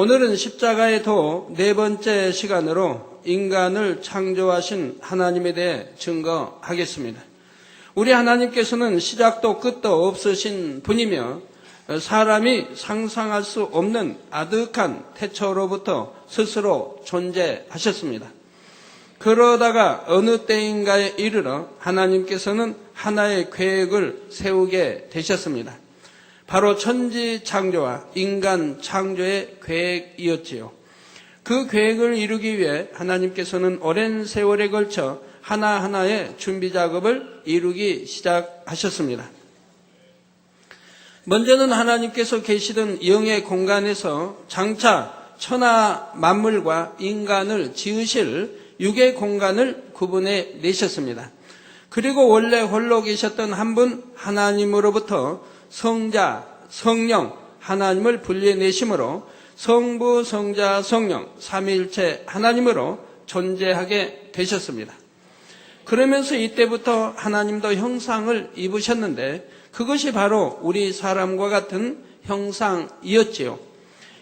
오늘은 십자가의 도 네 번째 시간으로 인간을 창조하신 하나님에 대해 증거하겠습니다. 우리 하나님께서는 시작도 끝도 없으신 분이며 사람이 상상할 수 없는 아득한 태초로부터 스스로 존재하셨습니다. 그러다가 어느 때인가에 이르러 하나님께서는 하나의 계획을 세우게 되셨습니다. 바로 천지 창조와 인간 창조의 계획이었지요. 그 계획을 이루기 위해 하나님께서는 오랜 세월에 걸쳐 하나하나의 준비 작업을 이루기 시작하셨습니다. 먼저는 하나님께서 계시던 영의 공간에서 장차 천하 만물과 인간을 지으실 육의 공간을 구분해 내셨습니다. 그리고 원래 홀로 계셨던 한 분 하나님으로부터 성자, 성령, 하나님을 분리해내심으로 성부, 성자, 성령, 삼위일체 하나님으로 존재하게 되셨습니다. 그러면서 이때부터 하나님도 형상을 입으셨는데 그것이 바로 우리 사람과 같은 형상이었지요.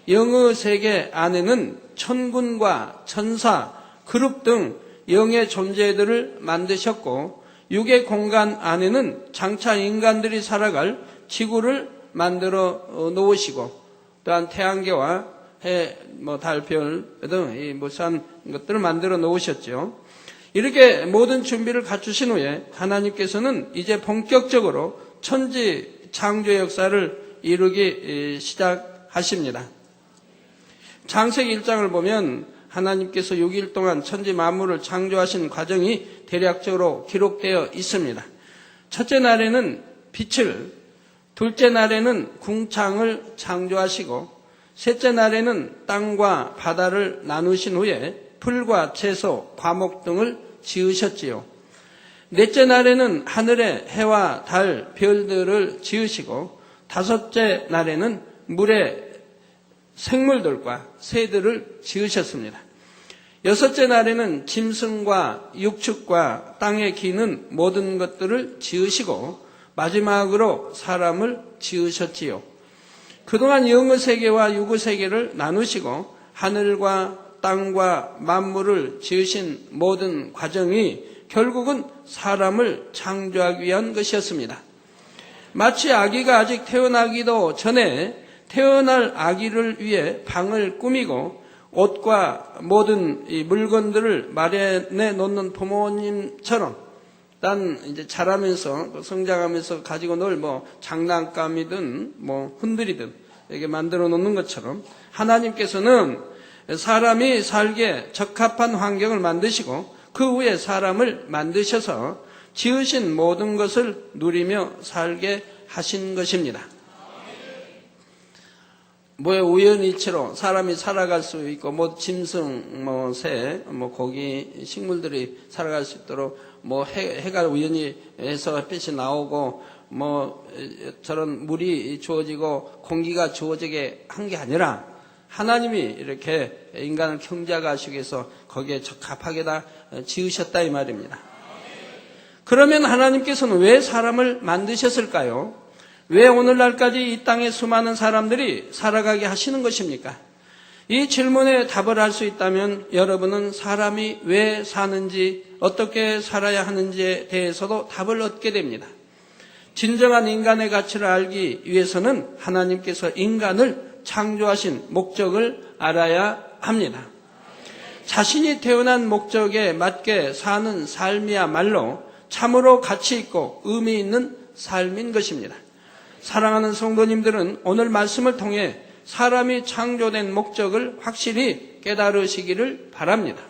영의 세계 안에는 천군과 천사, 그룹 등 영의 존재들을 만드셨고 육의 공간 안에는 장차 인간들이 살아갈 지구를 만들어 놓으시고 또한 태양계와 해, 달, 별 등 이 무수한 것들을 만들어 놓으셨죠. 이렇게 모든 준비를 갖추신 후에 하나님께서는 이제 본격적으로 천지 창조 역사를 이루기 시작하십니다. 창세기 1장을 보면 하나님께서 6일 동안 천지 만물을 창조하신 과정이 대략적으로 기록되어 있습니다. 첫째 날에는 빛을, 둘째 날에는 궁창을 창조하시고 셋째 날에는 땅과 바다를 나누신 후에 풀과 채소, 과목 등을 지으셨지요. 넷째 날에는 하늘의 해와 달, 별들을 지으시고 다섯째 날에는 물의 생물들과 새들을 지으셨습니다. 여섯째 날에는 짐승과 육축과 땅에 기는 모든 것들을 지으시고 마지막으로 사람을 지으셨지요. 그동안 영의 세계와 육의 세계를 나누시고 하늘과 땅과 만물을 지으신 모든 과정이 결국은 사람을 창조하기 위한 것이었습니다. 마치 아기가 아직 태어나기도 전에 태어날 아기를 위해 방을 꾸미고 옷과 모든 이 물건들을 마련해 놓는 부모님처럼 난 이제 자라면서 성장하면서 가지고 놀 장난감이든 흔들이든 이렇게 만들어 놓는 것처럼 하나님께서는 사람이 살기에 적합한 환경을 만드시고 그 후에 사람을 만드셔서 지으신 모든 것을 누리며 살게 하신 것입니다. 우연이치로 사람이 살아갈 수 있고 짐승, 새, 고기, 식물들이 살아갈 수 있도록 해가 우연히 해서 햇빛이 나오고 저런 물이 주어지고 공기가 주어지게 한 게 아니라 하나님이 이렇게 인간을 경작하시기 위해서 거기에 적합하게 다 지으셨다 이 말입니다. 그러면 하나님께서는 왜 사람을 만드셨을까요? 왜 오늘날까지 이 땅에 수많은 사람들이 살아가게 하시는 것입니까? 이 질문에 답을 할 수 있다면 여러분은 사람이 왜 사는지 어떻게 살아야 하는지에 대해서도 답을 얻게 됩니다. 진정한 인간의 가치를 알기 위해서는 하나님께서 인간을 창조하신 목적을 알아야 합니다. 자신이 태어난 목적에 맞게 사는 삶이야말로 참으로 가치 있고 의미 있는 삶인 것입니다. 사랑하는 성도님들은 오늘 말씀을 통해 사람이 창조된 목적을 확실히 깨달으시기를 바랍니다.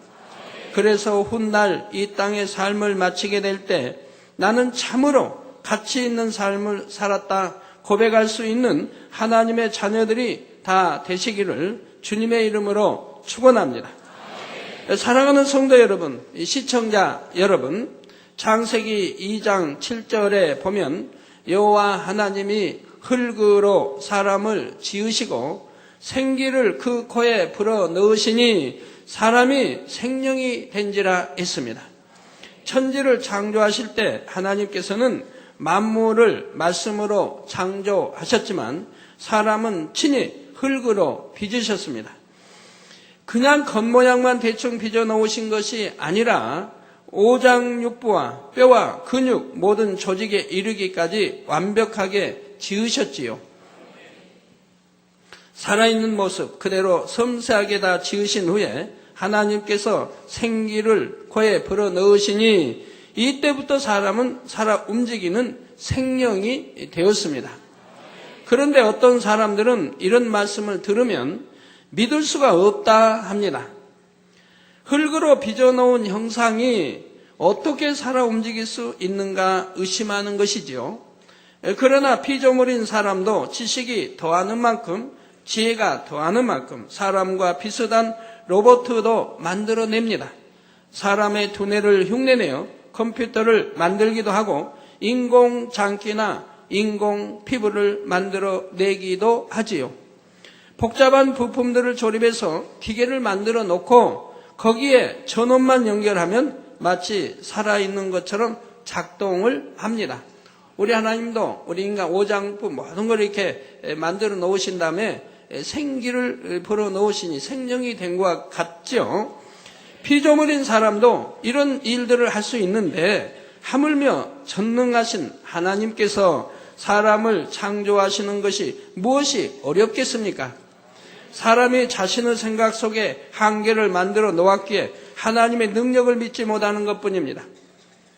그래서 훗날 이 땅의 삶을 마치게 될 때 나는 참으로 가치 있는 삶을 살았다 고백할 수 있는 하나님의 자녀들이 다 되시기를 주님의 이름으로 축원합니다. 사랑하는 성도 여러분, 시청자 여러분, 창세기 2장 7절에 보면 여호와 하나님이 흙으로 사람을 지으시고 생기를 그 코에 불어 넣으시니 사람이 생명이 된지라 했습니다. 천지를 창조하실 때 하나님께서는 만물을 말씀으로 창조하셨지만 사람은 친히 흙으로 빚으셨습니다. 그냥 겉모양만 대충 빚어 놓으신 것이 아니라 오장육부와 뼈와 근육 모든 조직에 이르기까지 완벽하게 지으셨지요. 살아있는 모습 그대로 섬세하게 다 지으신 후에 하나님께서 생기를 코에 불어넣으시니 이때부터 사람은 살아 움직이는 생명이 되었습니다. 그런데 어떤 사람들은 이런 말씀을 들으면 믿을 수가 없다 합니다. 흙으로 빚어놓은 형상이 어떻게 살아 움직일 수 있는가 의심하는 것이지요. 그러나 피조물인 사람도 지식이 더하는 만큼 지혜가 더하는 만큼 사람과 비슷한 로봇도 만들어냅니다. 사람의 두뇌를 흉내내어 컴퓨터를 만들기도 하고 인공장기나 인공 피부를 만들어내기도 하지요. 복잡한 부품들을 조립해서 기계를 만들어 놓고 거기에 전원만 연결하면 마치 살아있는 것처럼 작동을 합니다. 우리 하나님도 우리 인간 오장부 모든 걸 이렇게 만들어 놓으신 다음에 생기를 불어 넣으시니 생명이 된 것 같죠. 피조물인 사람도 이런 일들을 할 수 있는데 하물며 전능하신 하나님께서 사람을 창조하시는 것이 무엇이 어렵겠습니까? 사람이 자신의 생각 속에 한계를 만들어 놓았기에 하나님의 능력을 믿지 못하는 것뿐입니다.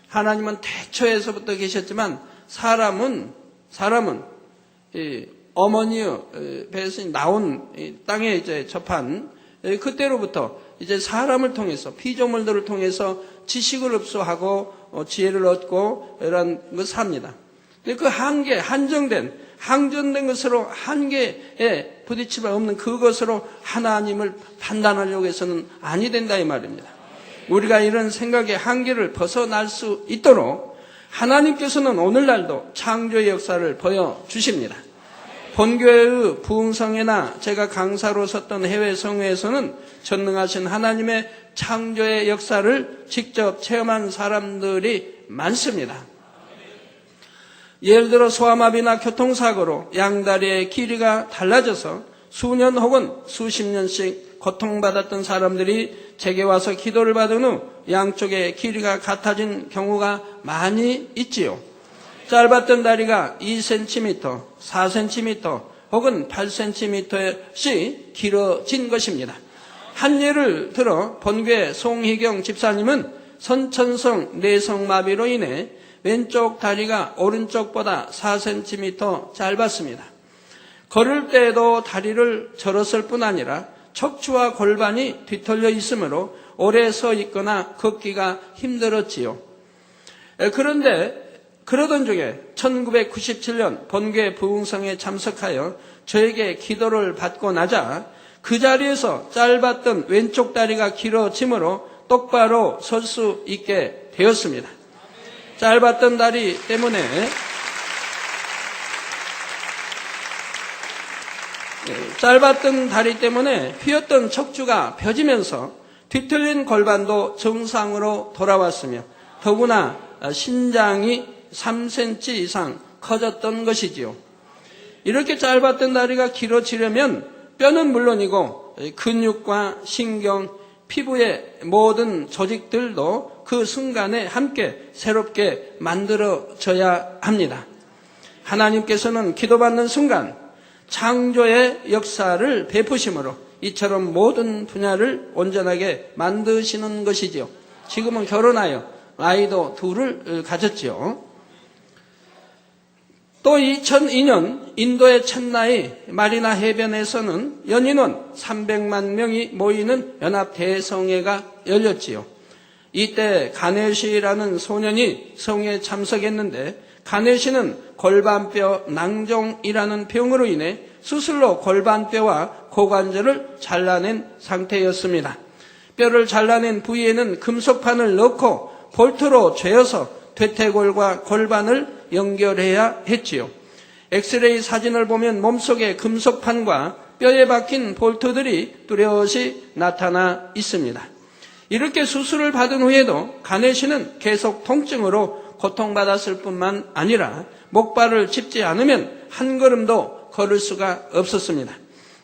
하나님은 태초에서부터 계셨지만 사람은 어머니의 배에서 나온 땅에 이제 접한 그때로부터 이제 사람을 통해서 피조물들을 통해서 지식을 흡수하고 지혜를 얻고 이런 것을 합니다. 그 한계, 항전된 것으로 한계에 부딪힐 바 없는 그것으로 하나님을 판단하려고 해서는 아니 된다 이 말입니다. 우리가 이런 생각의 한계를 벗어날 수 있도록 하나님께서는 오늘날도 창조의 역사를 보여주십니다. 본교회의 부흥성회나 제가 강사로 섰던 해외 성회에서는 전능하신 하나님의 창조의 역사를 직접 체험한 사람들이 많습니다. 예를 들어 소아마비나 교통사고로 양다리의 길이가 달라져서 수년 혹은 수십 년씩 고통받았던 사람들이 제게 와서 기도를 받은 후 양쪽의 길이가 같아진 경우가 많이 있지요. 짧았던 다리가 2cm, 4cm 혹은 8cm씩 길어진 것입니다. 한 예를 들어 본교회 송희경 집사님은 선천성 내성마비로 인해 왼쪽 다리가 오른쪽보다 4cm 짧았습니다. 걸을 때에도 다리를 절었을 뿐 아니라 척추와 골반이 뒤틀려 있으므로 오래 서 있거나 걷기가 힘들었지요. 그런데 그러던 중에 1997년 본교회 부흥성에 참석하여 저에게 기도를 받고 나자 그 자리에서 짧았던 왼쪽 다리가 길어지므로 똑바로 설 수 있게 되었습니다. 짧았던 다리 때문에 휘었던 척추가 펴지면서 뒤틀린 골반도 정상으로 돌아왔으며 더구나 신장이 3cm 이상 커졌던 것이지요. 이렇게 짧았던 다리가 길어지려면 뼈는 물론이고 근육과 신경, 피부의 모든 조직들도 그 순간에 함께 새롭게 만들어져야 합니다. 하나님께서는 기도받는 순간 창조의 역사를 베푸심으로 이처럼 모든 분야를 온전하게 만드시는 것이지요. 지금은 결혼하여 아이도 둘을 가졌지요. 또 2002년 인도의 첸나이 마리나 해변에서는 연인원 300만 명이 모이는 연합 대성회가 열렸지요. 이때 가네시라는 소년이 성회에 참석했는데 가네시는 골반뼈 낭종이라는 병으로 인해 수술로 골반뼈와 고관절을 잘라낸 상태였습니다. 뼈를 잘라낸 부위에는 금속판을 넣고 볼트로 죄어서 퇴퇴골과 골반을 연결해야 했지요. 엑스레이 사진을 보면 몸속에 금속판과 뼈에 박힌 볼트들이 뚜렷이 나타나 있습니다. 이렇게 수술을 받은 후에도 가네시는 계속 통증으로 고통받았을 뿐만 아니라 목발을 짚지 않으면 한 걸음도 걸을 수가 없었습니다.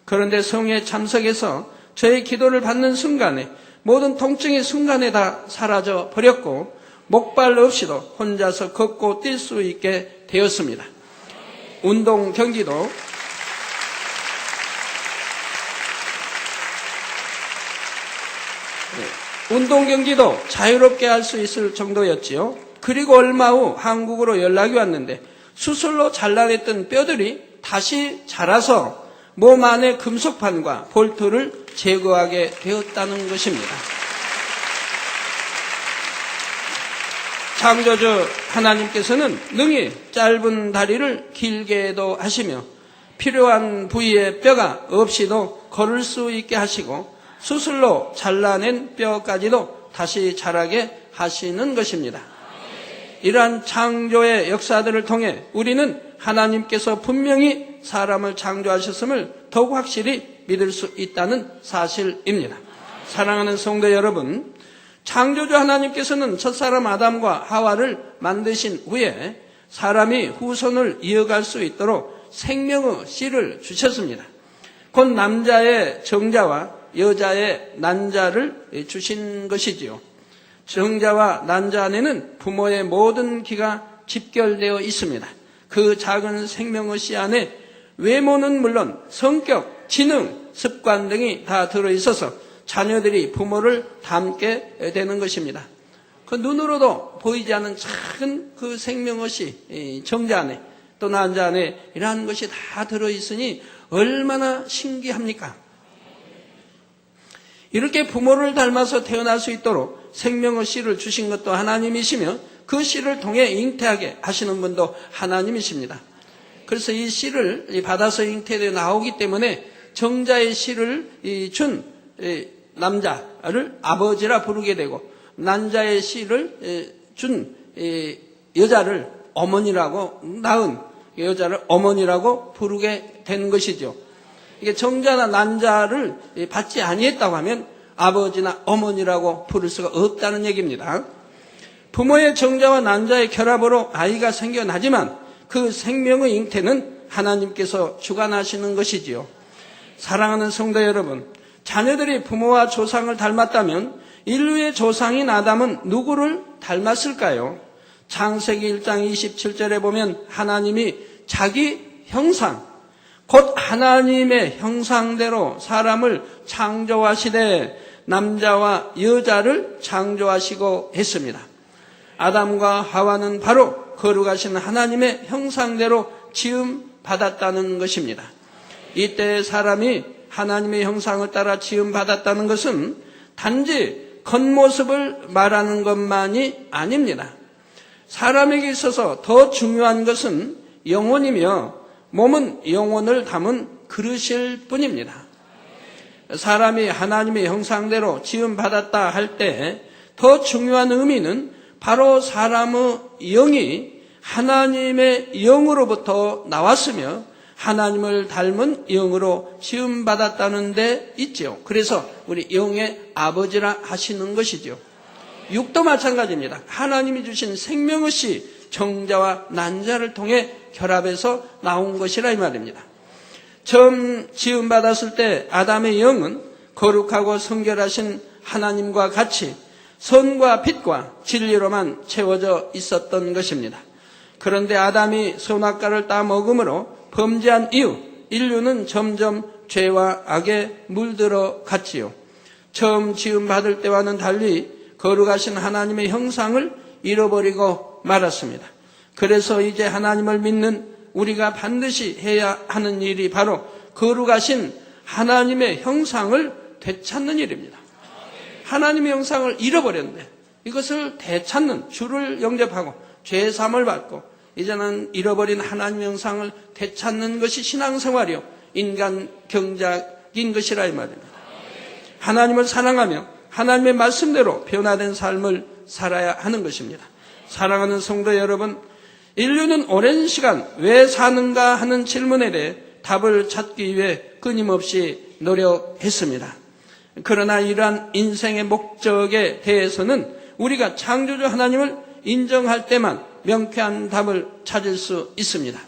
그런데 성회에 참석해서 저의 기도를 받는 순간에 모든 통증이 순간에 다 사라져 버렸고 목발 없이도 혼자서 걷고 뛸 수 있게 되었습니다. 운동 경기도 자유롭게 할 수 있을 정도였지요. 그리고 얼마 후 한국으로 연락이 왔는데 수술로 잘라냈던 뼈들이 다시 자라서 몸 안의 금속판과 볼트를 제거하게 되었다는 것입니다. 창조주 하나님께서는 능히 짧은 다리를 길게도 하시며 필요한 부위의 뼈가 없이도 걸을 수 있게 하시고 수술로 잘라낸 뼈까지도 다시 자라게 하시는 것입니다. 이러한 창조의 역사들을 통해 우리는 하나님께서 분명히 사람을 창조하셨음을 더욱 확실히 믿을 수 있다는 사실입니다. 사랑하는 성도 여러분, 창조주 하나님께서는 첫사람 아담과 하와를 만드신 후에 사람이 후손을 이어갈 수 있도록 생명의 씨를 주셨습니다. 곧 남자의 정자와 여자의 난자를 주신 것이지요. 정자와 난자 안에는 부모의 모든 기가 집결되어 있습니다. 그 작은 생명의 씨 안에 외모는 물론 성격, 지능, 습관 등이 다 들어있어서 자녀들이 부모를 닮게 되는 것입니다. 그 눈으로도 보이지 않는 작은 그 생명의 씨, 정자 안에 또 난자 안에 이러한 것이 다 들어있으니 얼마나 신기합니까? 이렇게 부모를 닮아서 태어날 수 있도록 생명의 씨를 주신 것도 하나님이시며 그 씨를 통해 잉태하게 하시는 분도 하나님이십니다. 그래서 이 씨를 받아서 잉태되어 나오기 때문에 정자의 씨를 준 남자를 아버지라 부르게 되고 난자의 씨를 준 여자를 어머니라고 낳은 여자를 어머니라고 부르게 되는 것이죠. 이게 정자나 난자를 받지 아니했다고 하면 아버지나 어머니라고 부를 수가 없다는 얘기입니다. 부모의 정자와 난자의 결합으로 아이가 생겨나지만 그 생명의 잉태는 하나님께서 주관하시는 것이지요. 사랑하는 성도 여러분, 자녀들이 부모와 조상을 닮았다면 인류의 조상인 아담은 누구를 닮았을까요? 창세기 1장 27절에 보면 하나님이 자기 형상, 곧 하나님의 형상대로 사람을 창조하시되 남자와 여자를 창조하시고 했습니다. 아담과 하와는 바로 거룩하신 하나님의 형상대로 지음 받았다는 것입니다. 이때 사람이 하나님의 형상을 따라 지음 받았다는 것은 단지 겉모습을 말하는 것만이 아닙니다. 사람에게 있어서 더 중요한 것은 영혼이며 몸은 영혼을 담은 그릇일 뿐입니다. 사람이 하나님의 형상대로 지음 받았다 할 때 더 중요한 의미는 바로 사람의 영이 하나님의 영으로부터 나왔으며 하나님을 닮은 영으로 지음받았다는 데 있죠. 그래서 우리 영의 아버지라 하시는 것이죠. 육도 마찬가지입니다. 하나님이 주신 생명의 씨, 정자와 난자를 통해 결합해서 나온 것이라 이 말입니다. 처음 지음받았을 때 아담의 영은 거룩하고 성결하신 하나님과 같이 선과 빛과 진리로만 채워져 있었던 것입니다. 그런데 아담이 선악과를 따먹음으로 범죄한 이후 인류는 점점 죄와 악에 물들어 갔지요. 처음 지음받을 때와는 달리 거룩하신 하나님의 형상을 잃어버리고 말았습니다. 그래서 이제 하나님을 믿는 우리가 반드시 해야 하는 일이 바로 거룩하신 하나님의 형상을 되찾는 일입니다. 하나님의 형상을 잃어버렸는데 이것을 되찾는, 주를 영접하고 죄 사함을 받고 이제는 잃어버린 하나님의 형상을 되찾는 것이 신앙생활이요 인간 경작인 것이라 이 말입니다. 하나님을 사랑하며 하나님의 말씀대로 변화된 삶을 살아야 하는 것입니다. 사랑하는 성도 여러분, 인류는 오랜 시간 왜 사는가 하는 질문에 대해 답을 찾기 위해 끊임없이 노력했습니다. 그러나 이러한 인생의 목적에 대해서는 우리가 창조주 하나님을 인정할 때만 명쾌한 답을 찾을 수 있습니다.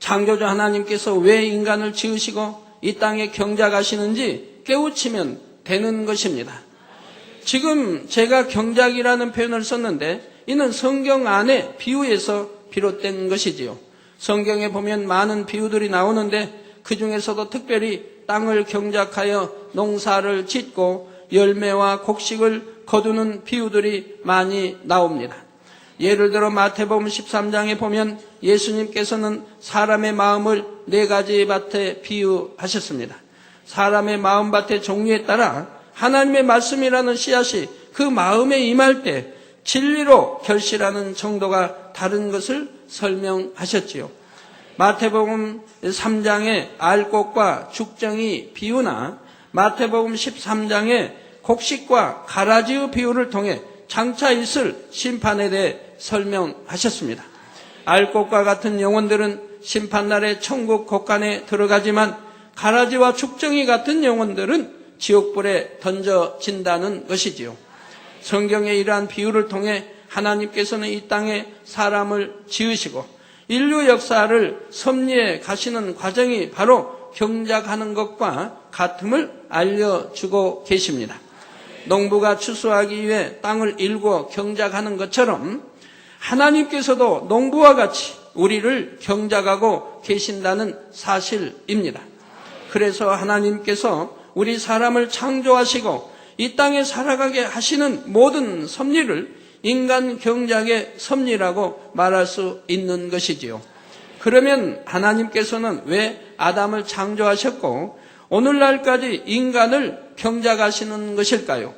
창조주 하나님께서 왜 인간을 지으시고 이 땅에 경작하시는지 깨우치면 되는 것입니다. 지금 제가 경작이라는 표현을 썼는데 이는 성경 안에 비유에서 비롯된 것이지요. 성경에 보면 많은 비유들이 나오는데 그 중에서도 특별히 땅을 경작하여 농사를 짓고 열매와 곡식을 거두는 비유들이 많이 나옵니다. 예를 들어 마태복음 13장에 보면 예수님께서는 사람의 마음을 4가지 밭에 비유하셨습니다. 사람의 마음밭의 종류에 따라 하나님의 말씀이라는 씨앗이 그 마음에 임할 때 진리로 결실하는 정도가 다른 것을 설명하셨지요. 마태복음 3장의 알곡과 죽정이 비유나 마태복음 13장의 곡식과 가라지의 비유를 통해 장차 있을 심판에 대해 설명하셨습니다. 알곡과 같은 영혼들은 심판날에 천국 곳간에 들어가지만 가라지와 죽정이 같은 영혼들은 지옥불에 던져진다는 것이지요. 성경의 이러한 비유를 통해 하나님께서는 이 땅에 사람을 지으시고 인류 역사를 섭리해 가시는 과정이 바로 경작하는 것과 같음을 알려주고 계십니다. 농부가 추수하기 위해 땅을 일궈 경작하는 것처럼 하나님께서도 농부와 같이 우리를 경작하고 계신다는 사실입니다. 그래서 하나님께서 우리 사람을 창조하시고 이 땅에 살아가게 하시는 모든 섭리를 인간 경작의 섭리라고 말할 수 있는 것이지요. 그러면 하나님께서는 왜 아담을 창조하셨고 오늘날까지 인간을 경작하시는 것일까요?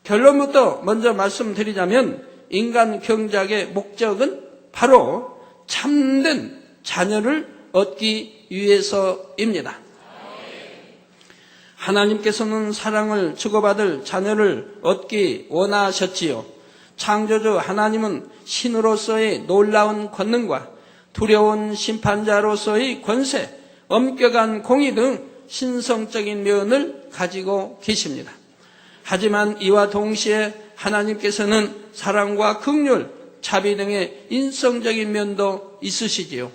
결론부터 먼저 말씀드리자면 인간 경작의 목적은 바로 참된 자녀를 얻기 위해서입니다. 하나님께서는 사랑을 주고받을 자녀를 얻기 원하셨지요. 창조주 하나님은 신으로서의 놀라운 권능과 두려운 심판자로서의 권세, 엄격한 공의 등 신성적인 면을 가지고 계십니다. 하지만 이와 동시에 하나님께서는 사랑과 긍휼, 자비 등의 인성적인 면도 있으시지요.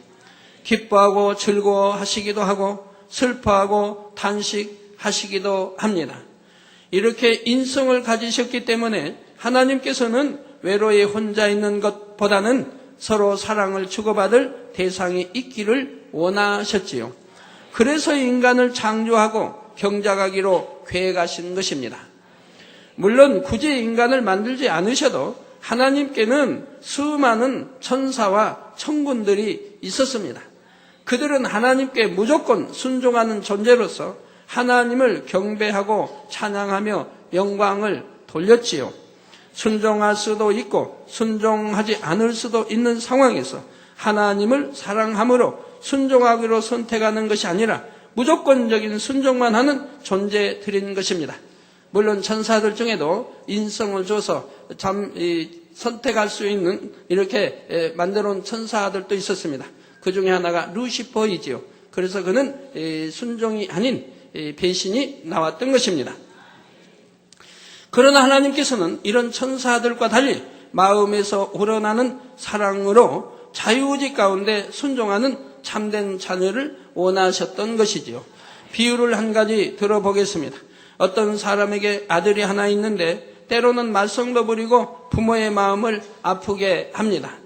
기뻐하고 즐거워하시기도 하고 슬퍼하고 탄식하시기도 합니다. 이렇게 인성을 가지셨기 때문에 하나님께서는 외로이 혼자 있는 것보다는 서로 사랑을 주고받을 대상이 있기를 원하셨지요. 그래서 인간을 창조하고 경작하기로 계획하신 것입니다. 물론 굳이 인간을 만들지 않으셔도 하나님께는 수많은 천사와 천군들이 있었습니다. 그들은 하나님께 무조건 순종하는 존재로서 하나님을 경배하고 찬양하며 영광을 돌렸지요. 순종할 수도 있고 순종하지 않을 수도 있는 상황에서 하나님을 사랑함으로 순종하기로 선택하는 것이 아니라 무조건적인 순종만 하는 존재들인 것입니다. 물론 천사들 중에도 인성을 줘서 선택할 수 있는 이렇게 만들어 놓은 천사들도 있었습니다. 그 중에 하나가 루시퍼이지요. 그래서 그는 순종이 아닌 배신이 나왔던 것입니다. 그러나 하나님께서는 이런 천사들과 달리 마음에서 우러나는 사랑으로 자유의지 가운데 순종하는 참된 자녀를 원하셨던 것이지요. 비유를 한 가지 들어보겠습니다. 어떤 사람에게 아들이 하나 있는데 때로는 말썽도 부리고 부모의 마음을 아프게 합니다.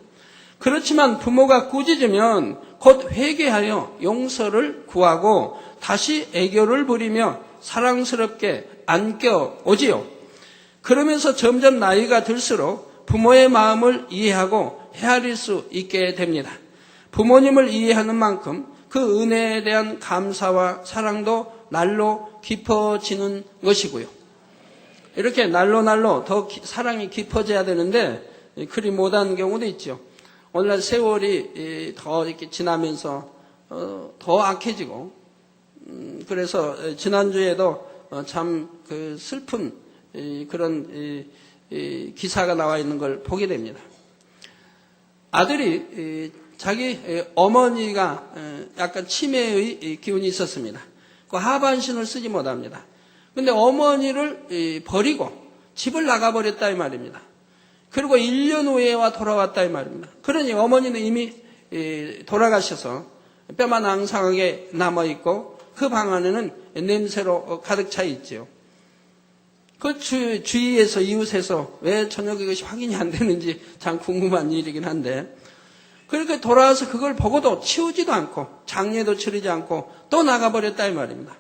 그렇지만 부모가 꾸짖으면 곧 회개하여 용서를 구하고 다시 애교를 부리며 사랑스럽게 안겨오지요. 그러면서 점점 나이가 들수록 부모의 마음을 이해하고 헤아릴 수 있게 됩니다. 부모님을 이해하는 만큼 그 은혜에 대한 감사와 사랑도 날로 깊어지는 것이고요. 이렇게 날로 더 사랑이 깊어져야 되는데 그리 못한 경우도 있죠. 오늘날 세월이 더 이렇게 지나면서 더 악해지고 그래서 지난주에도 참 그 슬픈 그런 기사가 나와 있는 걸 보게 됩니다. 아들이 자기 어머니가 약간 치매의 기운이 있었습니다. 그 하반신을 쓰지 못합니다. 그런데 어머니를 버리고 집을 나가버렸다 이 말입니다. 그리고 1년 후에 돌아왔다 이 말입니다. 그러니 어머니는 이미 돌아가셔서 뼈만 앙상하게 남아있고 그 방 안에는 냄새로 가득 차 있지요. 그 주위에서 이웃에서 왜 저녁에 이것이 확인이 안 되는지 참 궁금한 일이긴 한데, 그렇게 돌아와서 그걸 보고도 치우지도 않고 장례도 치르지 않고 또 나가버렸다 이 말입니다.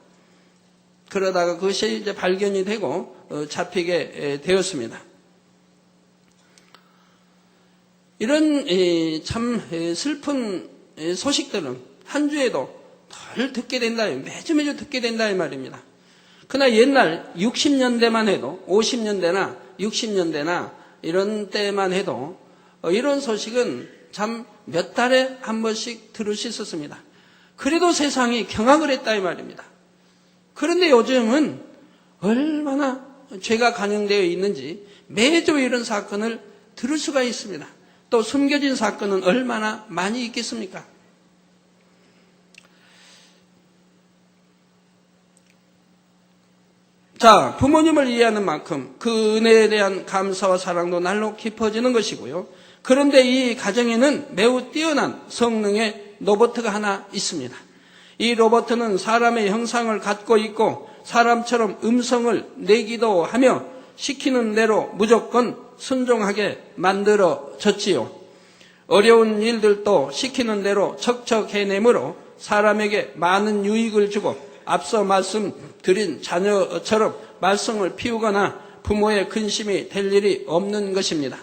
그러다가 그것이 이제 발견이 되고 잡히게 되었습니다. 이런 참 슬픈 소식들은 한 주에도 덜 듣게 된다, 매주 듣게 된다 이 말입니다. 그러나 옛날 60년대만 해도 50년대나 60년대나 이런 때만 해도 이런 소식은 참 몇 달에 한 번씩 들을 수 있었습니다. 그래도 세상이 경악을 했다 이 말입니다. 그런데 요즘은 얼마나 죄가 관영되어 있는지 매주 이런 사건을 들을 수가 있습니다. 또 숨겨진 사건은 얼마나 많이 있겠습니까? 자, 부모님을 이해하는 만큼 그 은혜에 대한 감사와 사랑도 날로 깊어지는 것이고요. 그런데 이 가정에는 매우 뛰어난 성능의 로봇가 하나 있습니다. 이 로봇은 사람의 형상을 갖고 있고 사람처럼 음성을 내기도 하며 시키는 대로 무조건 순종하게 만들어졌지요. 어려운 일들도 시키는 대로 척척 해내므로 사람에게 많은 유익을 주고 앞서 말씀드린 자녀처럼 말썽을 피우거나 부모의 근심이 될 일이 없는 것입니다.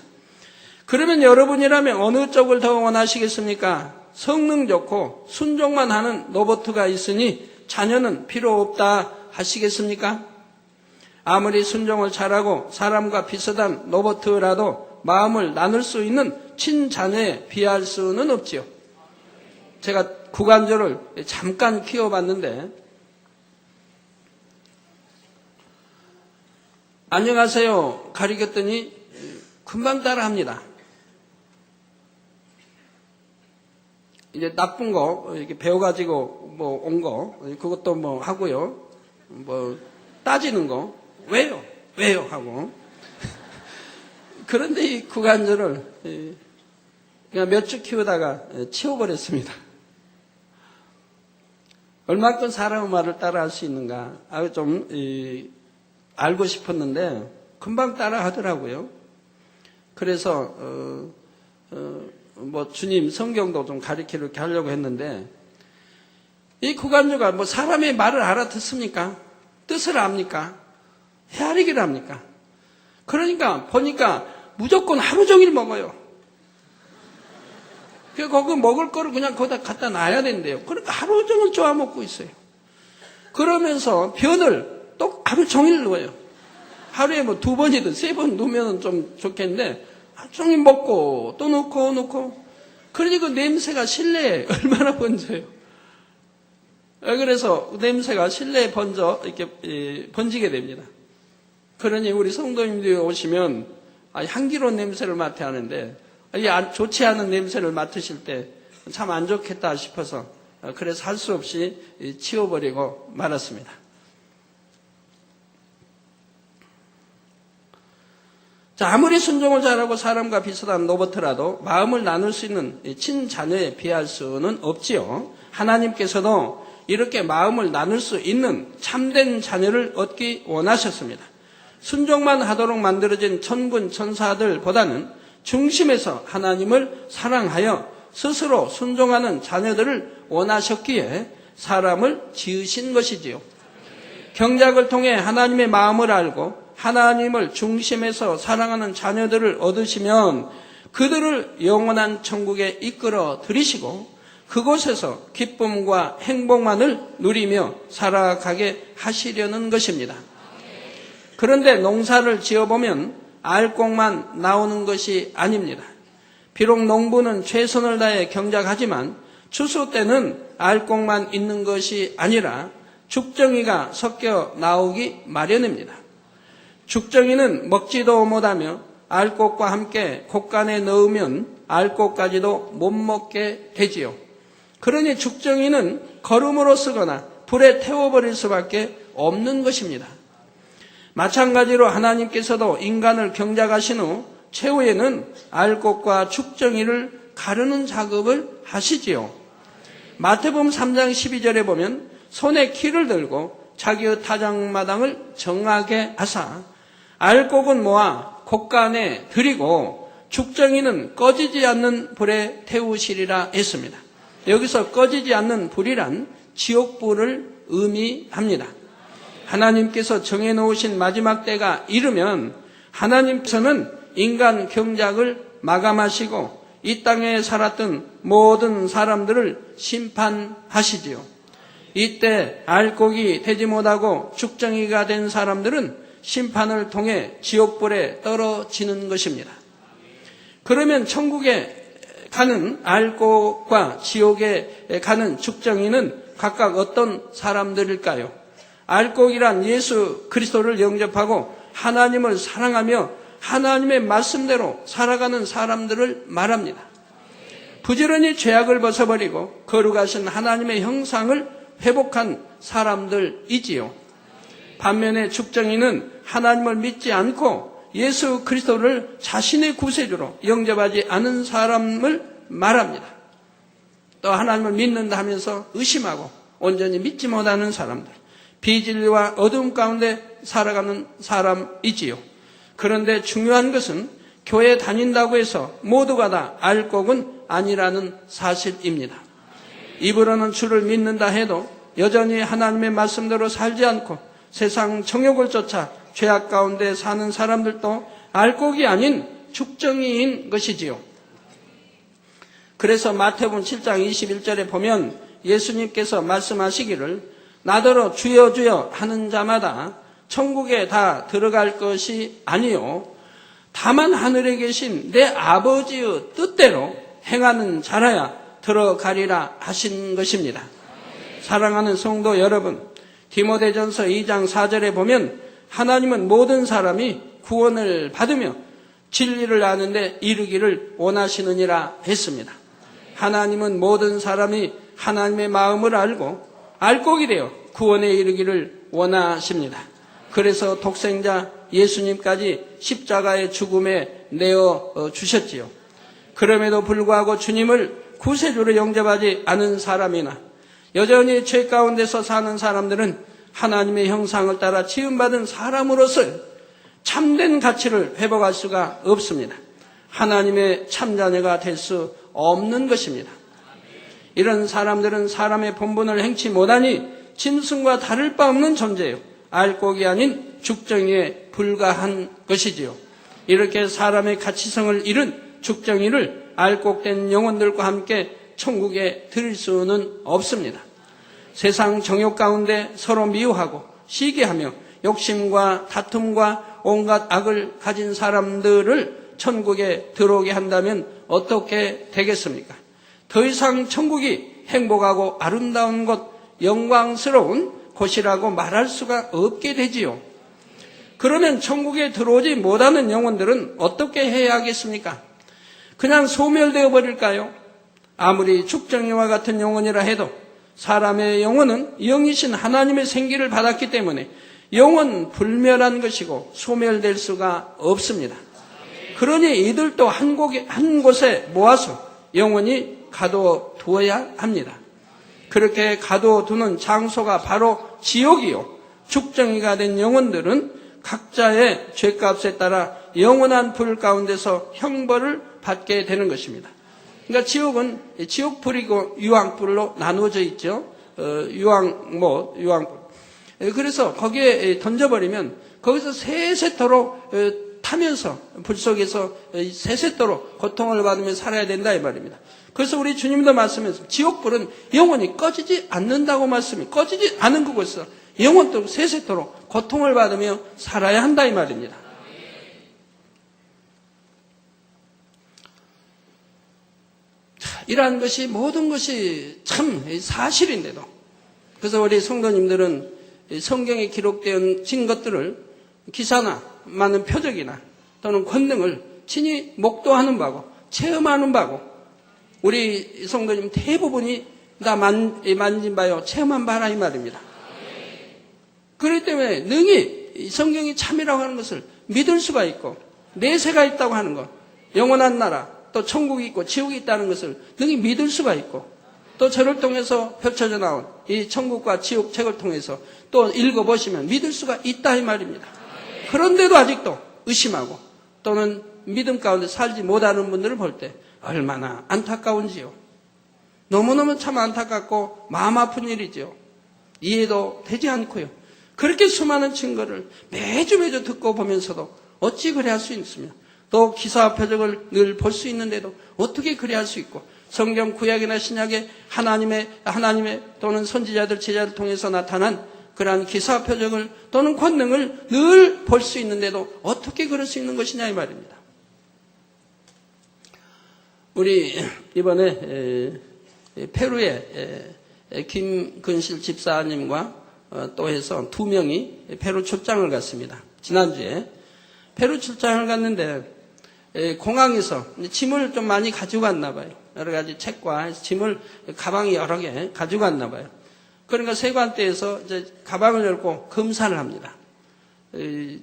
그러면 여러분이라면 어느 쪽을 더 원하시겠습니까? 성능 좋고 순종만 하는 로봇가 있으니 자녀는 필요 없다 하시겠습니까? 아무리 순종을 잘하고 사람과 비슷한 로봇라도 마음을 나눌 수 있는 친자녀에 비할 수는 없지요. 제가 구간조를 잠깐 키워봤는데, 안녕하세요 가리켰더니 금방 따라합니다. 이제 나쁜 거 이렇게 배워가지고 뭐 온 거 그것도 뭐 하고요. 뭐 따지는 거 왜요 하고. 그런데 이 구간조를 그냥 몇 주 키우다가 치워버렸습니다. 얼마큼 사람의 말을 따라할 수 있는가 좀 알고 싶었는데 금방 따라하더라고요. 그래서 뭐 주님 성경도 좀 가르치게 하려고 했는데, 이 구간조가 뭐 사람의 말을 알아듣습니까? 뜻을 압니까? 헤아리기를 합니까? 그러니까 보니까 무조건 하루 종일 먹어요. 그 거기 먹을 거를 그냥 거기다 갖다 놔야 된대요. 그러니까 하루 종일 쪼아 먹고 있어요. 그러면서 변을 또 하루 종일 넣어요. 하루에 뭐 2번이든 3번 넣으면 좀 좋겠는데 하루 종일 먹고 또 넣고 그러니까 그 냄새가 실내에 얼마나 번져요. 그래서 냄새가 실내에 이렇게 번지게 됩니다. 그러니 우리 성도님들이 오시면 향기로운 냄새를 맡아야 하는데 좋지 않은 냄새를 맡으실 때 참 안 좋겠다 싶어서 그래서 할 수 없이 치워버리고 말았습니다. 자, 아무리 순종을 잘하고 사람과 비슷한 로봇이라도 마음을 나눌 수 있는 친자녀에 비할 수는 없지요. 하나님께서도 이렇게 마음을 나눌 수 있는 참된 자녀를 얻기 원하셨습니다. 순종만 하도록 만들어진 천군 천사들보다는 중심에서 하나님을 사랑하여 스스로 순종하는 자녀들을 원하셨기에 사람을 지으신 것이지요. 경작을 통해 하나님의 마음을 알고 하나님을 중심에서 사랑하는 자녀들을 얻으시면 그들을 영원한 천국에 이끌어 들이시고 그곳에서 기쁨과 행복만을 누리며 살아가게 하시려는 것입니다. 그런데 농사를 지어보면 알곡만 나오는 것이 아닙니다. 비록 농부는 최선을 다해 경작하지만 추수 때는 알곡만 있는 것이 아니라 죽정이가 섞여 나오기 마련입니다. 죽정이는 먹지도 못하며 알곡과 함께 곶간에 넣으면 알곡까지도 못 먹게 되지요. 그러니 죽정이는 거름으로 쓰거나 불에 태워버릴 수밖에 없는 것입니다. 마찬가지로 하나님께서도 인간을 경작하신 후 최후에는 알곡과 죽정이를 가르는 작업을 하시지요. 마태복음 3장 12절에 보면 손에 키를 들고 자기의 타작마당을 정하게 하사 알곡은 모아 곡간에 들이고 죽정이는 꺼지지 않는 불에 태우시리라 했습니다. 여기서 꺼지지 않는 불이란 지옥불을 의미합니다. 하나님께서 정해놓으신 마지막 때가 이르면 하나님께서는 인간 경작을 마감하시고 이 땅에 살았던 모든 사람들을 심판하시지요. 이때 알곡이 되지 못하고 죽정이가 된 사람들은 심판을 통해 지옥불에 떨어지는 것입니다. 그러면 천국에 가는 알곡과 지옥에 가는 죽정이는 각각 어떤 사람들일까요? 알곡이란 예수 그리스도를 영접하고 하나님을 사랑하며 하나님의 말씀대로 살아가는 사람들을 말합니다. 부지런히 죄악을 벗어버리고 거룩하신 하나님의 형상을 회복한 사람들이지요. 반면에 죽정이는 하나님을 믿지 않고 예수 그리스도를 자신의 구세주로 영접하지 않은 사람을 말합니다. 또 하나님을 믿는다 하면서 의심하고 온전히 믿지 못하는 사람들, 비진리와 어두움 가운데 살아가는 사람이지요. 그런데 중요한 것은 교회 다닌다고 해서 모두가 다 알곡은 아니라는 사실입니다. 입으로는 주를 믿는다 해도 여전히 하나님의 말씀대로 살지 않고 세상 정욕을 쫓아 죄악 가운데 사는 사람들도 알곡이 아닌 죽정이인 것이지요. 그래서 마태복음 7장 21절에 보면 예수님께서 말씀하시기를 나더러 주여 주여 하는 자마다 천국에 다 들어갈 것이 아니요 다만 하늘에 계신 내 아버지의 뜻대로 행하는 자라야 들어가리라 하신 것입니다. 사랑하는 성도 여러분, 디모데전서 2장 4절에 보면 하나님은 모든 사람이 구원을 받으며 진리를 아는데 이르기를 원하시느니라 했습니다. 하나님은 모든 사람이 하나님의 마음을 알고 알곡이 되어 구원에 이르기를 원하십니다. 그래서 독생자 예수님까지 십자가의 죽음에 내어 주셨지요. 그럼에도 불구하고 주님을 구세주로 영접하지 않은 사람이나 여전히 죄 가운데서 사는 사람들은 하나님의 형상을 따라 지음받은 사람으로서 참된 가치를 회복할 수가 없습니다. 하나님의 참자녀가 될 수 없는 것입니다. 이런 사람들은 사람의 본분을 행치 못하니 짐승과 다를 바 없는 존재예요. 알곡이 아닌 죽정이에 불과한 것이지요. 이렇게 사람의 가치성을 잃은 죽정이를 알곡된 영혼들과 함께 천국에 들일 수는 없습니다. 세상 정욕 가운데 서로 미워하고 시기하며 욕심과 다툼과 온갖 악을 가진 사람들을 천국에 들어오게 한다면 어떻게 되겠습니까? 더 이상 천국이 행복하고 아름다운 곳, 영광스러운 곳이라고 말할 수가 없게 되지요. 그러면 천국에 들어오지 못하는 영혼들은 어떻게 해야 하겠습니까? 그냥 소멸되어 버릴까요? 아무리 죽정이와 같은 영혼이라 해도 사람의 영혼은 영이신 하나님의 생기를 받았기 때문에 영혼 불멸한 것이고 소멸될 수가 없습니다. 그러니 이들도 한 곳에 모아서 영원히 가둬두어야 합니다. 그렇게 가둬두는 장소가 바로 지옥이요. 죽정이가 된 영혼들은 각자의 죄값에 따라 영원한 불 가운데서 형벌을 받게 되는 것입니다. 그러니까 지옥은 지옥불이고 유황불로 나누어져 있죠. 유황불. 그래서 거기에 던져버리면 거기서 세세토록 타면서 불 속에서 세세토록 고통을 받으며 살아야 된다 이 말입니다. 그래서 우리 주님도 말씀하셨습니다. 지옥불은 영원히 꺼지지 않는다고 말씀이 꺼지지 않은 그곳에서 영원토록 세세토록 고통을 받으며 살아야 한다 이 말입니다. 이러한 것이 모든 것이 참 사실인데도 그래서 우리 성도님들은 성경에 기록된 것들을 기사나 많은 표적이나 또는 권능을 친히 목도하는 바고 체험하는 바고 우리 성도님 대부분이 다 만진 바요 체험한 바라 이 말입니다. 그렇기 때문에 능히 성경이 참이라고 하는 것을 믿을 수가 있고 내세가 있다고 하는 것 영원한 나라 또 천국이 있고 지옥이 있다는 것을 능히 믿을 수가 있고 또 저를 통해서 펼쳐져 나온 이 천국과 지옥 책을 통해서 또 읽어보시면 믿을 수가 있다 이 말입니다. 그런데도 아직도 의심하고 또는 믿음 가운데 살지 못하는 분들을 볼 때 얼마나 안타까운지요. 너무너무 참 안타깝고 마음 아픈 일이지요. 이해도 되지 않고요. 그렇게 수많은 증거를 매주 듣고 보면서도 어찌 그래 할 수 있으며 또 기사와 표적을 늘 볼 수 있는데도 어떻게 그래 할 수 있고 성경 구약이나 신약에 하나님의 또는 선지자들 제자를 통해서 나타난 그러한 기사와 표적을 또는 권능을 늘 볼 수 있는데도 어떻게 그럴 수 있는 것이냐 이 말입니다. 우리 이번에 페루에 김근실 집사님과 또 해서 2명이 페루 출장을 갔습니다. 지난주에 페루 출장을 갔는데 공항에서 짐을 좀 많이 가지고 갔나 봐요. 여러 가지 책과 짐을 가방이 여러 개 가지고 갔나 봐요. 그러니까 세관대에서 이제 가방을 열고 검사를 합니다.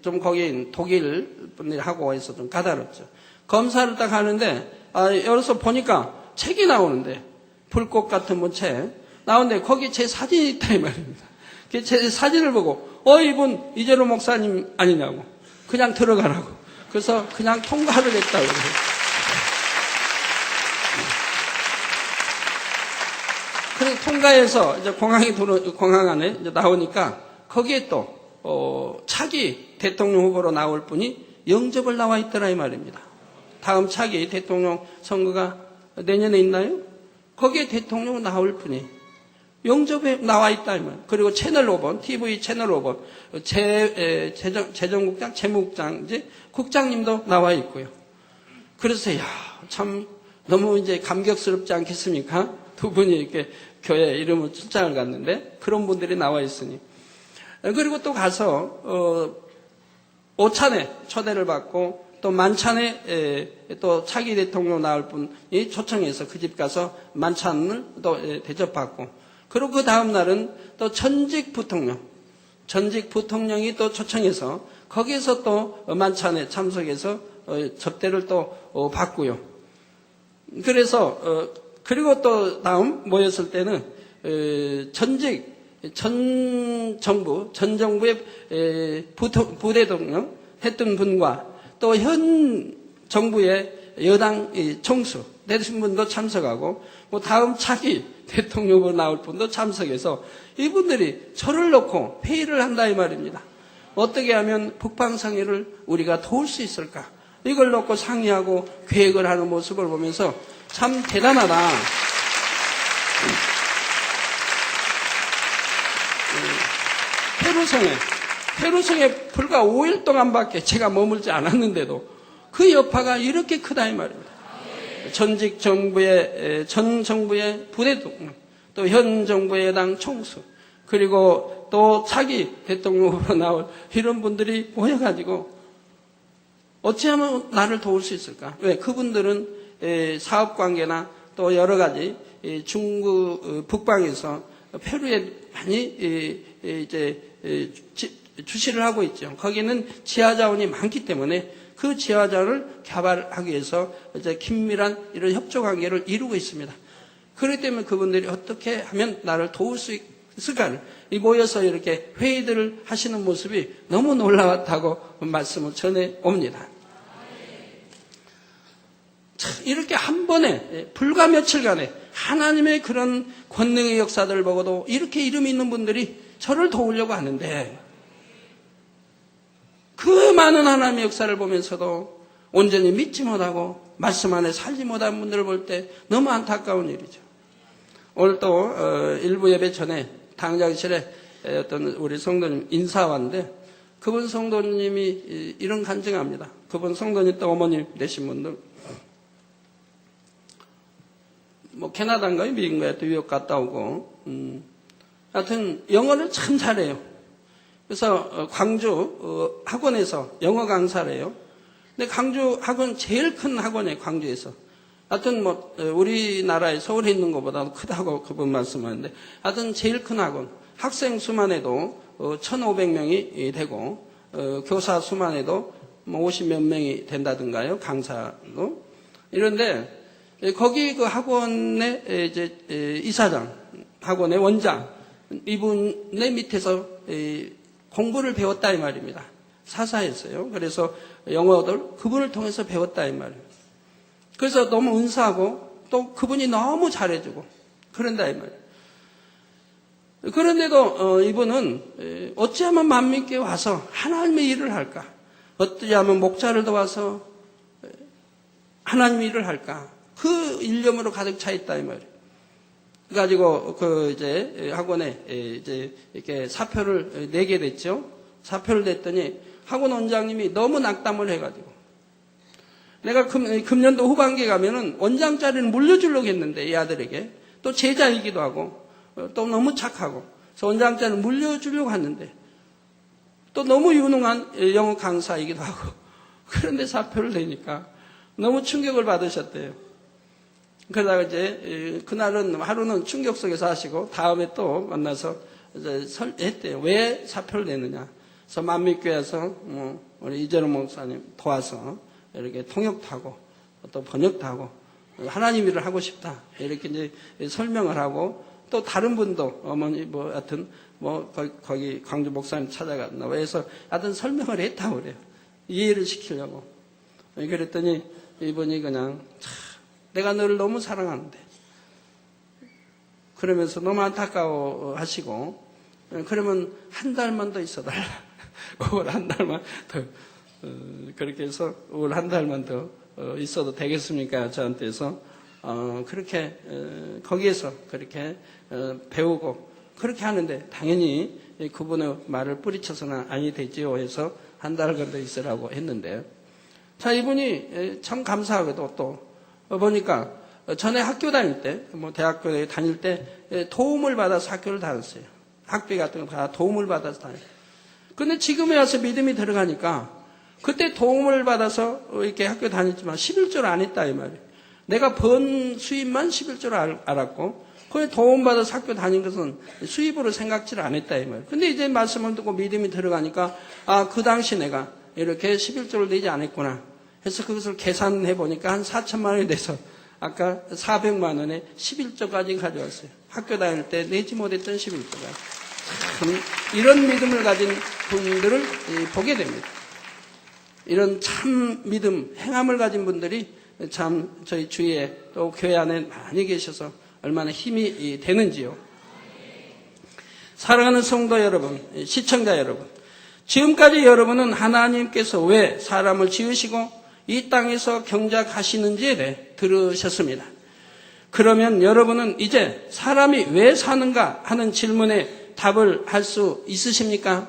좀 거기 독일 분들이 하고 해서 좀 까다롭죠. 검사를 딱 하는데 열어서 보니까 책이 나오는데 불꽃 같은 뭐 책 나오는데 거기 제 사진이 있다 이 말입니다. 제 사진을 보고 이분 이재로 목사님 아니냐고 그냥 들어가라고 그래서 그냥 통과를 했다고 그래요. 그래서 통과해서 이제 공항 안에 이제 나오니까 거기에 또 차기 대통령 후보로 나올 분이 영접을 나와 있더라 이 말입니다. 다음 차기 대통령 선거가 내년에 있나요? 거기에 대통령 나올 분이 영접에 나와 있다 이 말. 그리고 채널 5번, TV 채널 5번 재정국장, 재무국장 이제 국장님도 나와 있고요. 그래서 참 너무 이제 감격스럽지 않겠습니까? 두 분이 이렇게 교회 이름을 출장을 갔는데 그런 분들이 나와 있으니. 그리고 또 가서 오찬에 초대를 받고 또 만찬에 또 차기 대통령 나올 분이 초청해서 그 집 가서 만찬을 또 대접받고 그리고 그 다음 날은 또 전직 부통령이 또 초청해서 거기에서 또 만찬에 참석해서 접대를 또 받고요. 그래서 그리고 또 다음 모였을 때는 전 정부의 부대통령 했던 분과 또 현 정부의 여당 총수 되신 분도 참석하고 뭐 다음 차기 대통령으로 나올 분도 참석해서 이분들이 저를 놓고 회의를 한다 이 말입니다. 어떻게 하면 북방상해를 우리가 도울 수 있을까? 이걸 놓고 상의하고 계획을 하는 모습을 보면서 참 대단하다. 페루성에 불과 5일 동안밖에 제가 머물지 않았는데도 그 여파가 이렇게 크다 이 말입니다. 전 정부의 부대통령, 또 현 정부의 여당 총수, 그리고 또 차기 대통령으로 나올 이런 분들이 모여가지고 어찌하면 나를 도울 수 있을까? 왜? 그분들은 사업관계나 또 여러 가지 북방에서 페루에 많이 이제 주시를 하고 있죠. 거기는 지하자원이 많기 때문에 그 지하자원을 개발하기 위해서 이제 긴밀한 이런 협조 관계를 이루고 있습니다. 그렇기 때문에 그분들이 어떻게 하면 나를 도울 수 있을까를 모여서 이렇게 회의들을 하시는 모습이 너무 놀라웠다고 말씀을 전해 옵니다. 이렇게 한 번에 불과 며칠간에 하나님의 그런 권능의 역사들을 보고도 이렇게 이름이 있는 분들이 저를 도우려고 하는데 그 많은 하나님의 역사를 보면서도 온전히 믿지 못하고 말씀 안에 살지 못한 분들을 볼 때 너무 안타까운 일이죠. 오늘 또 일부 예배 전에 당장실에 어떤 우리 성도님 인사 왔는데 그분 성도님이 이런 간증합니다. 그분 성도님 또 어머님 되신 분들 뭐 캐나다인가요? 미국인가요? 또 유럽 갔다 오고 하여튼 영어를 참 잘해요. 그래서 광주 학원에서 영어 강사를 해요. 근데 광주 학원 제일 큰 학원이에요. 광주에서. 하여튼 뭐 우리나라에 서울에 있는 것보다 크다고 그분 말씀하는데 하여튼 제일 큰 학원. 학생 수만 해도 1,500명이 되고 교사 수만 해도 뭐 50몇 명이 된다든가요. 강사도. 이런데 거기 그 학원의 이제 이사장, 학원의 원장, 이분의 밑에서 공부를 배웠다 이 말입니다. 사사였어요. 그래서 영어를 그분을 통해서 배웠다 이 말이에요. 그래서 너무 은사하고 또 그분이 너무 잘해주고 그런다 이 말이에요. 그런데도 이분은 어찌하면 만민교회 와서 하나님의 일을 할까? 어찌하면 목자를 도와서 하나님의 일을 할까? 그 일념으로 가득 차 있다 이 말이에요. 그래가지고 이제 학원에 이제 이렇게 사표를 내게 됐죠. 사표를 냈더니 학원 원장님이 너무 낙담을 해가지고 내가 금년도 후반기에 가면은 원장 자리를 물려주려고 했는데 이 아들에게 또 제자이기도 하고 또 너무 착하고 그래서 원장 자리를 물려주려고 하는데 또 너무 유능한 영어 강사이기도 하고 그런데 사표를 내니까 너무 충격을 받으셨대요. 그러다가 이제 그날은 하루는 충격 속에서 하시고 다음에 또 만나서 이제 했대요. 왜 사표를 내느냐? 그래서 만민교회에서 우리 이재로 목사님 도와서 이렇게 통역도 하고 또 번역도 하고 하나님 일을 하고 싶다 이렇게 이제 설명을 하고 또 다른 분도 어머니 하여튼 거기 광주 목사님 찾아갔나 해서 하여튼 설명을 했다고 그래요. 이해를 시키려고. 그랬더니 이분이 그냥 내가 너를 너무 사랑하는데 그러면서 너무 안타까워 하시고 그러면 한 달만 더 있어달라. 올 한 달만 더 그렇게 해서 올 한 달만 더 있어도 되겠습니까? 저한테서 그렇게 거기에서 그렇게 배우고 그렇게 하는데 당연히 그분의 말을 뿌리쳐서는 아니 되지요 해서 한 달간 더 있으라고 했는데 자 이분이 참 감사하게도 또 보니까 전에 학교 다닐 때 대학교에 다닐 때 도움을 받아서 학교를 다녔어요. 학비 같은 거 다 도움을 받아서 다녔어요. 근데 지금에 와서 믿음이 들어가니까 그때 도움을 받아서 이렇게 학교 다녔지만 11조를 안 했다 이 말이에요. 내가 번 수입만 11조를 알았고 그냥 도움받아서 학교 다닌 것은 수입으로 생각지를 안 했다 이 말이에요. 근데 이제 말씀을 듣고 믿음이 들어가니까 그 당시 내가 이렇게 11조를 내지 않았구나 해서 그것을 계산해 보니까 한 4천만 원이 돼서 아까 400만 원에 11조까지 가져왔어요. 학교 다닐 때 내지 못했던 11조가. 이런 믿음을 가진 분들을 보게 됩니다. 이런 참 믿음, 행함을 가진 분들이 참 저희 주위에 또 교회 안에 많이 계셔서 얼마나 힘이 되는지요. 사랑하는 성도 여러분, 시청자 여러분, 지금까지 여러분은 하나님께서 왜 사람을 지으시고 이 땅에서 경작하시는지에 대해 들으셨습니다. 그러면 여러분은 이제 사람이 왜 사는가 하는 질문에 답을 할 수 있으십니까?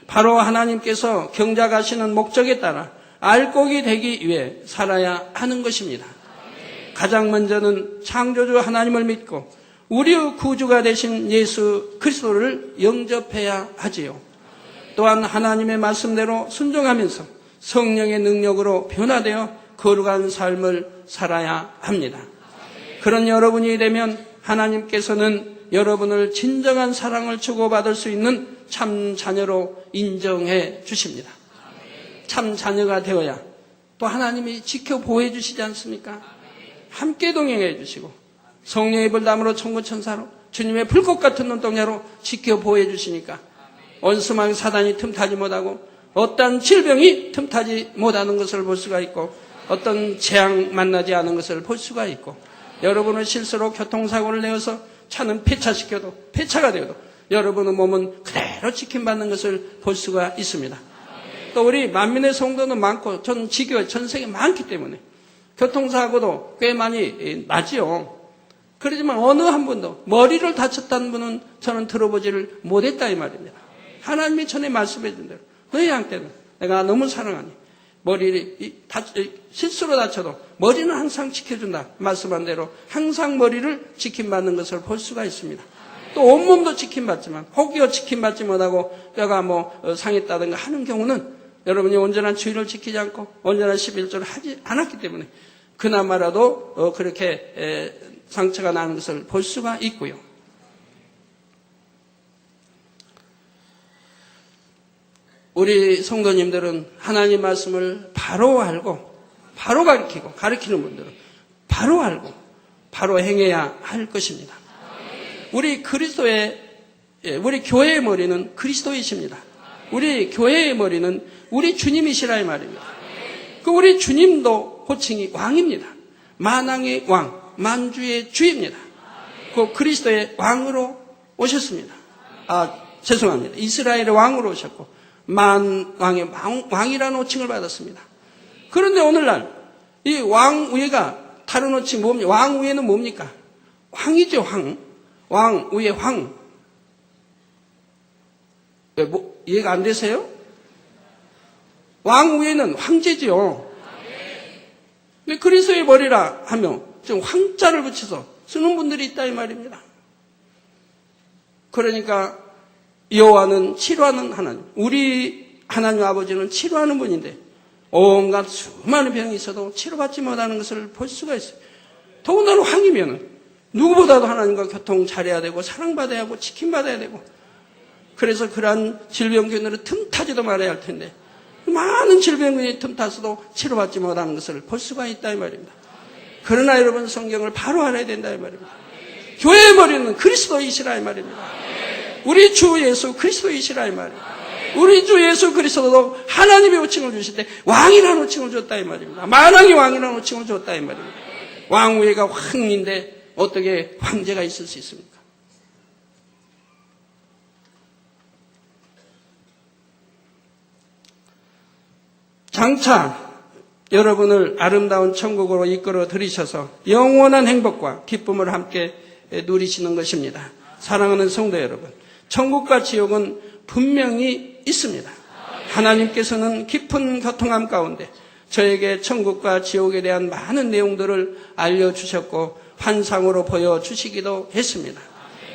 바로 하나님께서 경작하시는 목적에 따라 알곡이 되기 위해 살아야 하는 것입니다. 가장 먼저는 창조주 하나님을 믿고 우리의 구주가 되신 예수 그리스도를 영접해야 하지요. 또한 하나님의 말씀대로 순종하면서 성령의 능력으로 변화되어 거룩한 삶을 살아야 합니다. 그런 여러분이 되면 하나님께서는 여러분을 진정한 사랑을 주고받을 수 있는 참 자녀로 인정해 주십니다. 참 자녀가 되어야 또 하나님이 지켜 보호해 주시지 않습니까? 함께 동행해 주시고 성령의 불담으로 천군천사로 주님의 불꽃 같은 눈동자로 지켜 보호해 주시니까 원수망 사단이 틈타지 못하고 어떤 질병이 틈타지 못하는 것을 볼 수가 있고 어떤 재앙 만나지 않은 것을 볼 수가 있고 여러분은 실수로 교통사고를 내어서 차는 폐차시켜도 폐차가 되어도 여러분의 몸은 그대로 지킴받는 것을 볼 수가 있습니다. 또 우리 만민의 성도는 많고 전 지교회 전 세계 많기 때문에 교통사고도 꽤 많이 나지요. 그렇지만 어느 한 분도 머리를 다쳤다는 분은 저는 들어보지를 못했다 이 말입니다. 하나님이 전에 말씀해 준 대로 너희 양 때는 내가 너무 사랑하니 머리를 실수로 다쳐도 머리는 항상 지켜준다. 말씀한 대로 항상 머리를 지킴받는 것을 볼 수가 있습니다. 또 온몸도 지킴받지만 혹여 지킴받지 못하고 뼈가 상했다든가 하는 경우는 여러분이 온전한 주의를 지키지 않고 온전한 11조를 하지 않았기 때문에 그나마라도 그렇게 상처가 나는 것을 볼 수가 있고요. 우리 성도님들은 하나님 말씀을 바로 알고 바로 가르치는 분들은 바로 알고 바로 행해야 할 것입니다. 우리 교회의 머리는 그리스도이십니다. 우리 교회의 머리는 우리 주님이시라 이 말입니다. 그 우리 주님도 호칭이 왕입니다. 만왕의 왕, 만주의 주입니다. 그 그리스도의 왕으로 오셨습니다. 죄송합니다. 이스라엘의 왕으로 오셨고 만왕의 왕이라는 호칭을 받았습니다. 그런데 오늘날 이 왕 위에가 다른 호칭 뭡니까? 왕 위에는 뭡니까? 황이죠, 황. 왕 위에 황. 이해가 안 되세요? 왕 위에는 황제지요. 근데 그리스도의 머리라 하며 지금 황자를 붙여서 쓰는 분들이 있다 이 말입니다. 그러니까 여호와는 치료하는 하나님, 우리 하나님 아버지는 치료하는 분인데 온갖 수많은 병이 있어도 치료받지 못하는 것을 볼 수가 있어요. 더군다나 황이면 누구보다도 하나님과 교통 잘해야 되고 사랑받아야 하고 지킴받아야 되고, 그래서 그러한 질병균으로 틈타지도 말아야 할 텐데 많은 질병균이 틈타서도 치료받지 못하는 것을 볼 수가 있다 이 말입니다. 그러나 여러분, 성경을 바로 알아야 된다 이 말입니다. 교회의 머리는 그리스도이시라 이 말입니다. 우리 주 예수 그리스도이시라 이 말입니다. 우리 주 예수 그리스도도 하나님의 호칭을 주실 때 왕이라는 호칭을 줬다 이 말입니다. 만왕의 왕이라는 호칭을 줬다 이 말입니다. 왕 위에가 황인데 어떻게 황제가 있을 수 있습니까? 장차 여러분을 아름다운 천국으로 이끌어 들이셔서 영원한 행복과 기쁨을 함께 누리시는 것입니다. 사랑하는 성도 여러분, 천국과 지옥은 분명히 있습니다. 하나님께서는 깊은 교통함 가운데 저에게 천국과 지옥에 대한 많은 내용들을 알려주셨고 환상으로 보여주시기도 했습니다.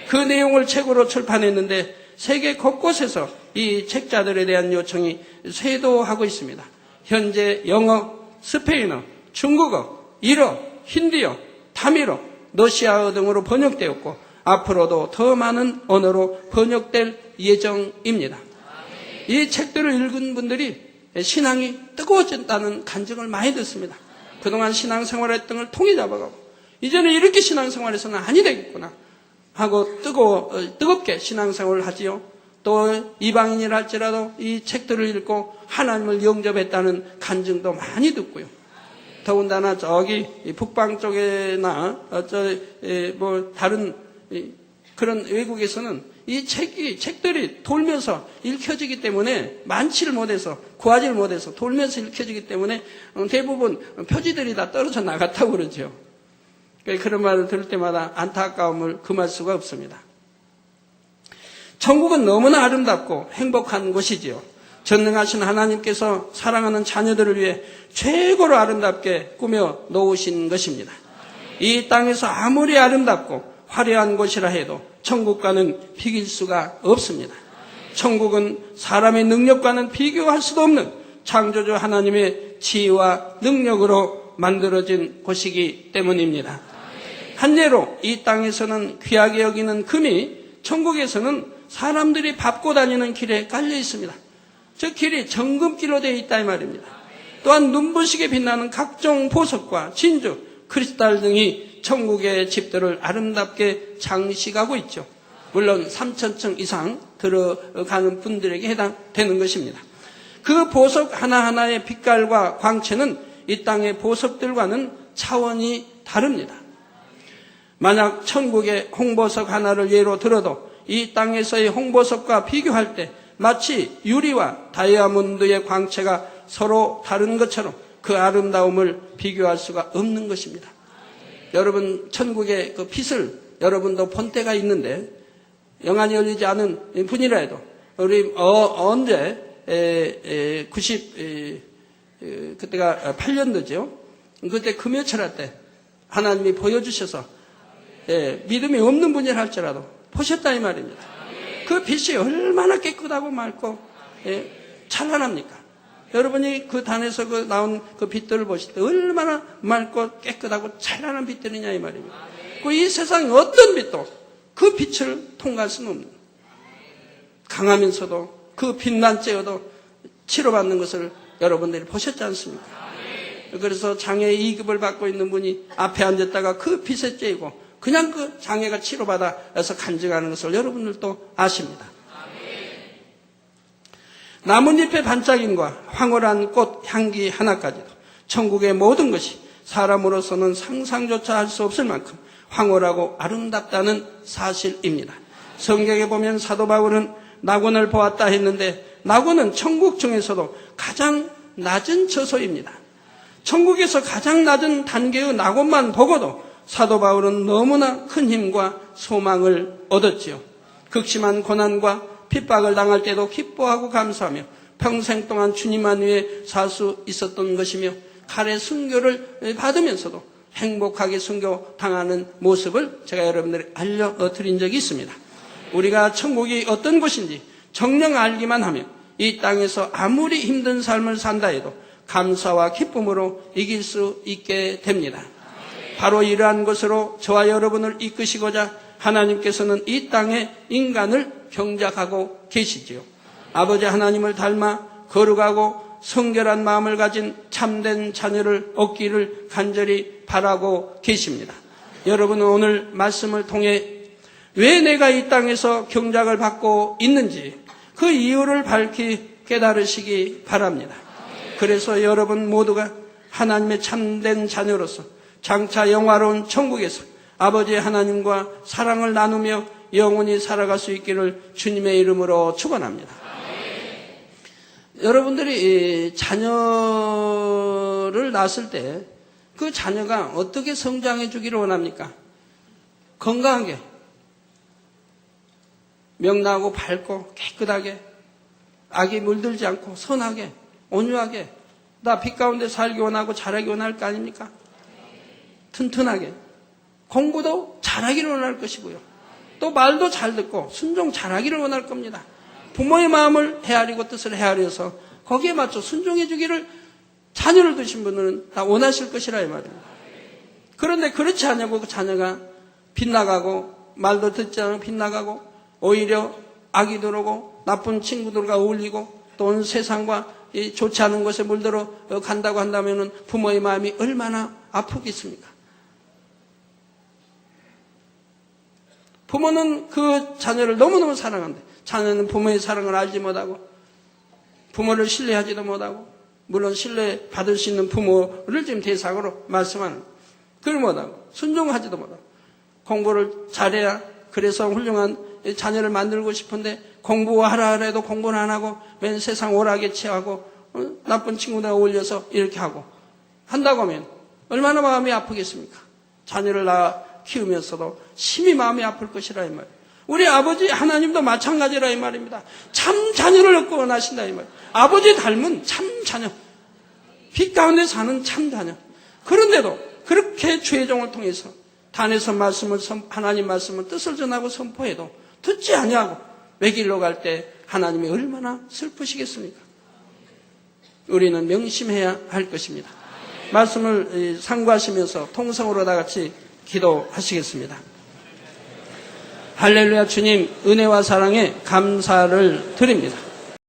그 내용을 책으로 출판했는데 세계 곳곳에서 이 책자들에 대한 요청이 쇄도하고 있습니다. 현재 영어, 스페인어, 중국어, 일어, 힌디어, 타밀어, 러시아어 등으로 번역되었고 앞으로도 더 많은 언어로 번역될 예정입니다. 이 책들을 읽은 분들이 신앙이 뜨거워졌다는 간증을 많이 듣습니다. 그동안 신앙생활했던 걸 통해 잡아가고 이제는 이렇게 신앙생활에서는 아니 되겠구나 하고 뜨겁게 신앙생활을 하지요. 또 이방인이라 할지라도 이 책들을 읽고 하나님을 영접했다는 간증도 많이 듣고요. 더군다나 저기 북방 쪽에나 다른 그런 외국에서는 이 책들이 돌면서 읽혀지기 때문에 많지를 못해서 구하지를 못해서 돌면서 읽혀지기 때문에 대부분 표지들이 다 떨어져 나갔다고 그러죠. 그런 말을 들을 때마다 안타까움을 금할 수가 없습니다. 천국은 너무나 아름답고 행복한 곳이지요. 전능하신 하나님께서 사랑하는 자녀들을 위해 최고로 아름답게 꾸며 놓으신 것입니다. 이 땅에서 아무리 아름답고 화려한 곳이라 해도 천국과는 비길 수가 없습니다. 천국은 사람의 능력과는 비교할 수도 없는 창조주 하나님의 지혜와 능력으로 만들어진 곳이기 때문입니다. 한 예로 이 땅에서는 귀하게 여기는 금이 천국에서는 사람들이 밟고 다니는 길에 깔려 있습니다. 저 길이 정금길로 되어 있다 이 말입니다. 또한 눈부시게 빛나는 각종 보석과 진주, 크리스탈 등이 천국의 집들을 아름답게 장식하고 있죠. 물론 3,000층 이상 들어가는 분들에게 해당되는 것입니다. 그 보석 하나하나의 빛깔과 광채는 이 땅의 보석들과는 차원이 다릅니다. 만약 천국의 홍보석 하나를 예로 들어도 이 땅에서의 홍보석과 비교할 때 마치 유리와 다이아몬드의 광채가 서로 다른 것처럼 그 아름다움을 비교할 수가 없는 것입니다. 여러분, 천국의 그 빛을 여러분도 본 때가 있는데 영안이 열리지 않은 분이라 해도 우리 언제 90 그때가 8년도죠. 그때 금요철 때 하나님이 보여주셔서 믿음이 없는 분이라 할지라도 보셨다 이 말입니다. 그 빛이 얼마나 깨끗하고 맑고 찬란합니까? 여러분이 그 단에서 나온 그 빛들을 보실 때 얼마나 맑고 깨끗하고 찬란한 빛들이냐 이 말입니다. 이 세상의 어떤 빛도 그 빛을 통과할 수는 없는, 강하면서도 그 빛난 쬐어도 치료받는 것을 여러분들이 보셨지 않습니까? 그래서 장애 2급을 받고 있는 분이 앞에 앉았다가 그 빚에 째이고 그냥 그 장애가 치료받아서 간증하는 것을 여러분들도 아십니다. 나뭇잎의 반짝임과 황홀한 꽃 향기 하나까지도 천국의 모든 것이 사람으로서는 상상조차 할 수 없을 만큼 황홀하고 아름답다는 사실입니다. 성경에 보면 사도 바울은 낙원을 보았다 했는데 낙원은 천국 중에서도 가장 낮은 처소입니다. 천국에서 가장 낮은 단계의 낙원만 보고도 사도 바울은 너무나 큰 힘과 소망을 얻었지요. 극심한 고난과 핍박을 당할 때도 기뻐하고 감사하며 평생 동안 주님만 위해 살 수 있었던 것이며 칼의 순교를 받으면서도 행복하게 순교 당하는 모습을 제가 여러분들에게 알려드린 적이 있습니다. 우리가 천국이 어떤 곳인지 정녕 알기만 하면 이 땅에서 아무리 힘든 삶을 산다 해도 감사와 기쁨으로 이길 수 있게 됩니다. 바로 이러한 것으로 저와 여러분을 이끄시고자 하나님께서는 이 땅에 인간을 경작하고 계시지요. 아버지 하나님을 닮아 거룩하고 성결한 마음을 가진 참된 자녀를 얻기를 간절히 바라고 계십니다. 여러분은 오늘 말씀을 통해 왜 내가 이 땅에서 경작을 받고 있는지 그 이유를 밝히 깨달으시기 바랍니다. 그래서 여러분 모두가 하나님의 참된 자녀로서 장차 영화로운 천국에서 아버지 하나님과 사랑을 나누며 영원히 살아갈 수 있기를 주님의 이름으로 축원합니다. 여러분들이 자녀를 낳았을 때 그 자녀가 어떻게 성장해 주기를 원합니까? 건강하게, 명랑하고 밝고 깨끗하게, 악이 물들지 않고 선하게, 온유하게, 나 빛 가운데 살기 원하고 자라기 원할 거 아닙니까? 튼튼하게, 공부도 잘하기를 원할 것이고요. 또 말도 잘 듣고 순종 잘하기를 원할 겁니다. 부모의 마음을 헤아리고 뜻을 헤아려서 거기에 맞춰 순종해 주기를 자녀를 두신 분들은 다 원하실 것이라 이 말입니다. 그런데 그렇지 않냐고 그 자녀가 빗나가고 말도 듣지 않고 빗나가고 오히려 악이 들어오고 나쁜 친구들과 어울리고 또 온 세상과 좋지 않은 것에 물들어 간다고 한다면 부모의 마음이 얼마나 아프겠습니까? 부모는 그 자녀를 너무너무 사랑하는데 자녀는 부모의 사랑을 알지 못하고 부모를 신뢰하지도 못하고 물론 신뢰받을 수 있는 부모를 지금 대상으로 말씀하는 그걸 못하고 순종하지도 못하고 공부를 잘해야 그래서 훌륭한 자녀를 만들고 싶은데 공부하라 해도 공부는 안 하고 맨 세상 오락에 취하고 나쁜 친구들과 어울려서 이렇게 하고 한다고 하면 얼마나 마음이 아프겠습니까? 자녀를 낳아 키우면서도 심히 마음이 아플 것이라 이 말이에요. 우리 아버지 하나님도 마찬가지라 이 말입니다. 참 자녀를 얻고 원하신다 이 말이에요. 아버지 닮은 참 자녀, 빛 가운데 사는 참 자녀. 그런데도 그렇게 주의 종을 통해서 단에서 하나님 말씀을 뜻을 전하고 선포해도 듣지 아니하고 외길로 갈 때 하나님이 얼마나 슬프시겠습니까? 우리는 명심해야 할 것입니다. 말씀을 상고하시면서 통성으로 다 같이 기도하시겠습니다. 할렐루야. 주님 은혜와 사랑에 감사를 드립니다.